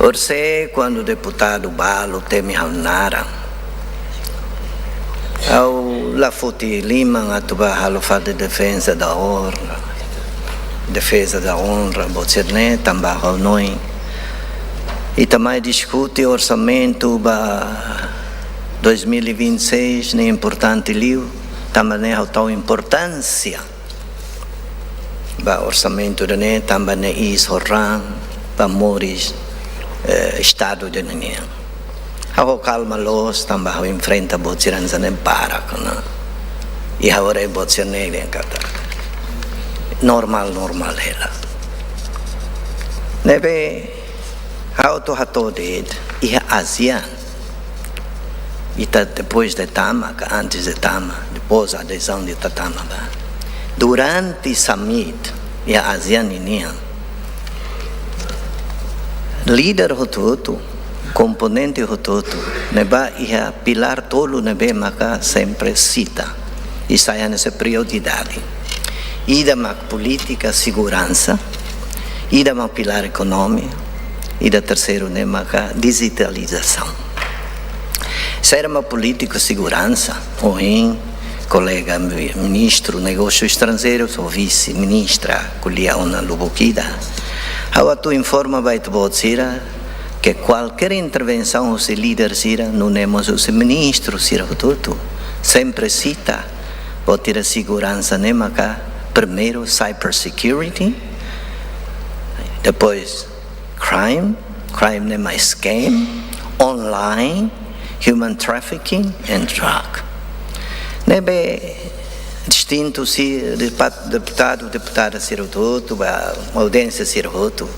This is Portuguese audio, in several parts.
Orse, quando o deputado Balo teme Nara, ao Lafuti Lima, a tuba halofa de defesa da honra, Bocerne, também ao noi, e também discute orçamento para 2026, nem importante livro, também é tal importância, para orçamento de né, também é isso, para moris estado de né. Ako calma los tambah ho enfrenta botsiran sa para kana ihawre botserne le kata normal hela nebe auto hatoded iha ASEAN ita depois de Tama antes de Tama depois a adesão de Tama ba durante summit iha ASEAN inian líder hotutu componente rototo neba ia pilar tolo nebe maka sempre cita e saia nessa prioridade ida mak política segurança ida mak pilar econômico ida terceiro ne maka digitalização será uma política segurança oin colega ministro negócio estrangeiro ou vice ministra colia ona lubukida hawa tu informa vai tu botsira que qualquer intervenção os líderes sira não temos os ministros sira tudo sempre cita pode ter a segurança né maca primeiro cybersecurity depois crime né mais scam online human trafficking and drug nebe distinto se deputada sira tudo audiência sira tudo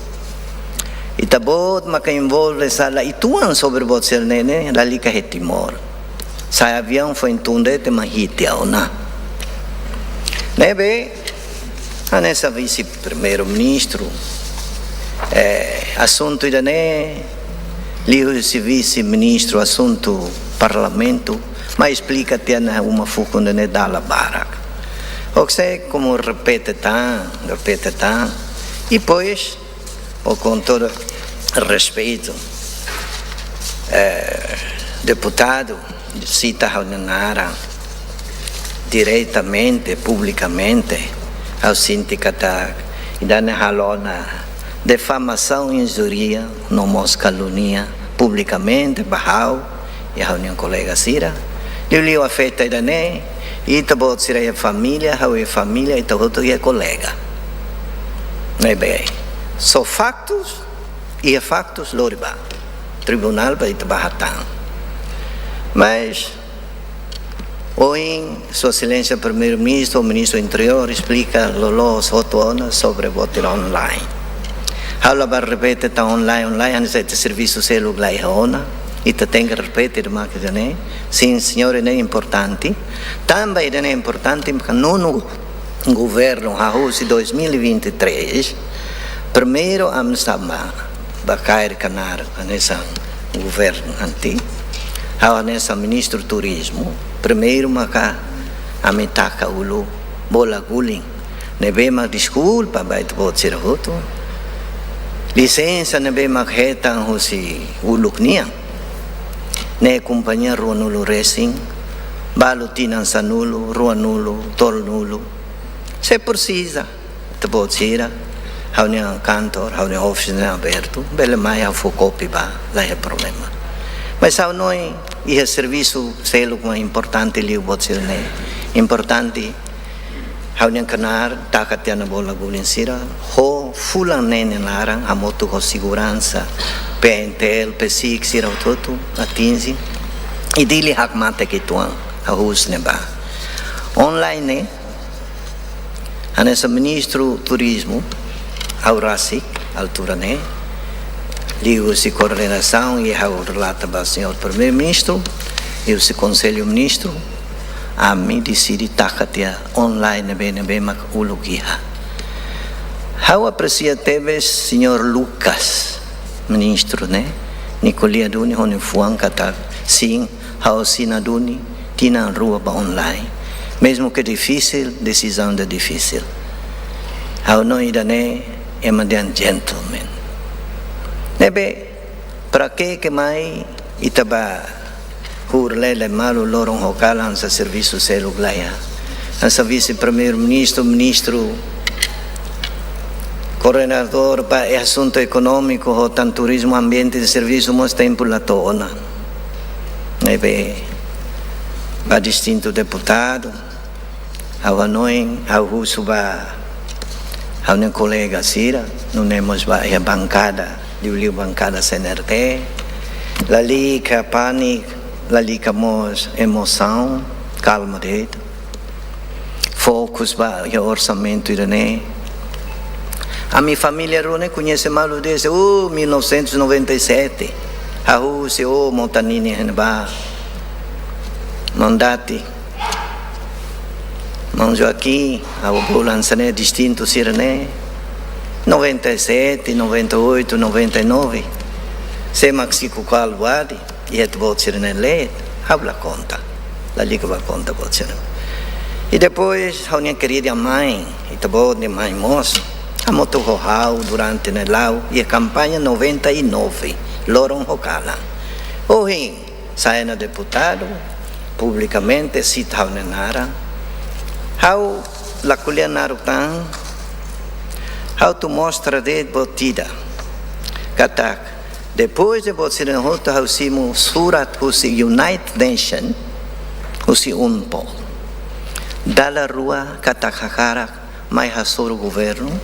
e tabot maka envolve sa la ituan sobre botsel nene dali ka Timor sa avião foi entunde te mahiti na nebe anessa vice primeiro ministro assunto ida ne liu si vice ministro assunto parlamento mas explica te na uma fucunda ne dala barak oxe como repete tá e pois com todo respeito, deputado cita Nara diretamente, publicamente, ao sindicato e dá na halona defamação e injuria, nomos calunia, publicamente, bahau, e a minha colega Sira, ele afeta a né, e também Sira a família, e também a colega, não é bem. Só factos e factos loriba tribunal para itabahatang mas hoje sua excelência primeiro-ministro ou ministro do interior explica lolos otona sobre voto online hala bar repete ta online esse serviço celular ona e tem que repetir mais que né sim senhor é importante também é importante porque no governo a 2023 primeiro amsama bakair kanar nessa governo anti ao nessa ministro do turismo primeiro maka amitaka ulu bola guling nebe ma desculpa bait bot ser roto licença nebe ma hetang husi uluknia ne companhia Ruanulo Racing balutinan sanulo Ruanulo tolnulo se precisa te bot sira há cantor, há oficina aberto, bele mais há focopi ba, lá é problema. Mas há nós e o serviço selo com importante ali o botsel né, importante há canar takat na bola gulinsira, ho fulan nene larang a moto com segurança, PNTL, PSIC, sira todo, atinge e dili hak mate que tuan a hus ne ba. Online né, anessa ministro turismo Aurasi, altura né, ligo-se coordenação e ao relata para o senhor primeiro-ministro e o conselho ministro a mim decidi takatia online bem mak ulugiha. How aprecia teves senhor Lucas, ministro né, Nicolia Duni honi fuang kata sim, how sina Duni tina rua ba online, mesmo que difícil, decisão de difícil. How no ida né emadian gentleman nebe Para que mai itaba hurlele malu lorong hokalan sa serviço celular. Ang sa vice-primeiro-ministro, ministro, coordenador para assunto econômico, rotan turismo, ambiente de serviço, mas tempo lá tona. Nebe, ba distinto deputado, ao anoin, ao russo ba, ao nem colega Sira, não temos ba a bancada, de bancada CNRT, lalica pânico, lalica mos emoção, calma dedo, focus ba o orçamento irane. A minha família Rune conhece mal desse, 1997, a Rússia, Montanini, Renba, Mandati, Mão Joaquim, a Bolançané, distinto Sirene, 97, 98, 99, se Maxico Calvadi, e é bot Sirene Leit, habla conta, la liga va conta bot Sirene. E depois, a minha querida mãe, e tabot de mãe moça, a motorrohau durante o lau e a campanha 99, Lorong Hokala. Hoje, sai na deputado, publicamente, cita o Nenara, how la culianaru tan, how tu mostra de botida, katak, depois de botir hota, how simu surat, husi United Nation, husi UNPO, dala rua, katak hakarak, mai hasoro governo,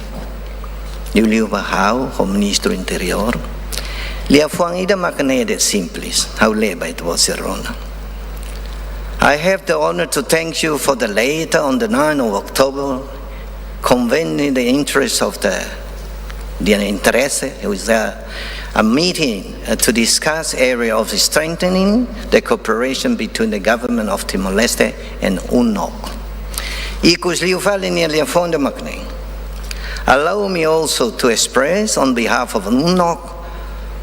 Liu Bahau, o ministro interior, Lia Fuangida Macanede simples, how leba it was Rona. I have the honor to thank you for the later on the 9th of October, convening the interests of the interesse. It was a meeting to discuss area of strengthening the cooperation between the government of Timor-Leste and UNOC. Ikus Liu Falini Lia Fonda Macne. Allow me also to express on behalf of UNOC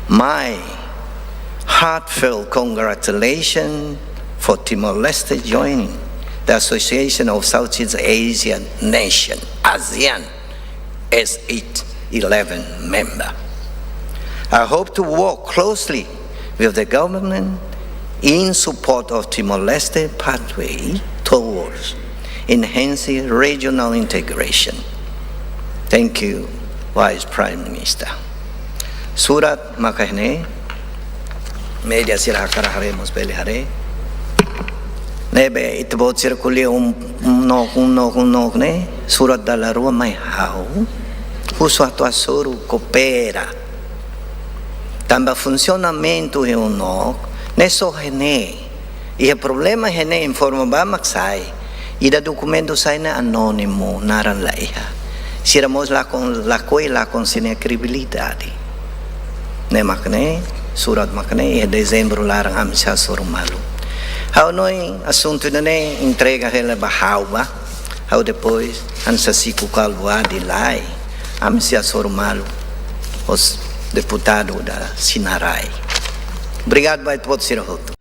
my heartfelt congratulations for Timor-Leste joining the Association of Southeast Asian Nations, ASEAN, as its 11th member. I hope to work closely with the government in support of Timor-Leste pathway towards enhancing regional integration. Thank you, Vice Prime Minister. Surat makahne, media sirah karahare mosbelihare. Nebe itbot circuli nok ne, surat dalla rua mai hau. Uso atua suru coopera. Tamba funcionamento é nok, ne so hene. E o problema hene informa ba maksai. E da documento sai na anônimo naran laiha. Siramos lá com la coisa com sine credibilidade. Ne makne, surat makne, e dezembro larang amsa sorumalu. How noi assunto ne entrega ela bahauba, how depois ansa siku kalwa de lai, amsa sorumalu, os deputado da Sinarai. Obrigado, vai tot sirhoto.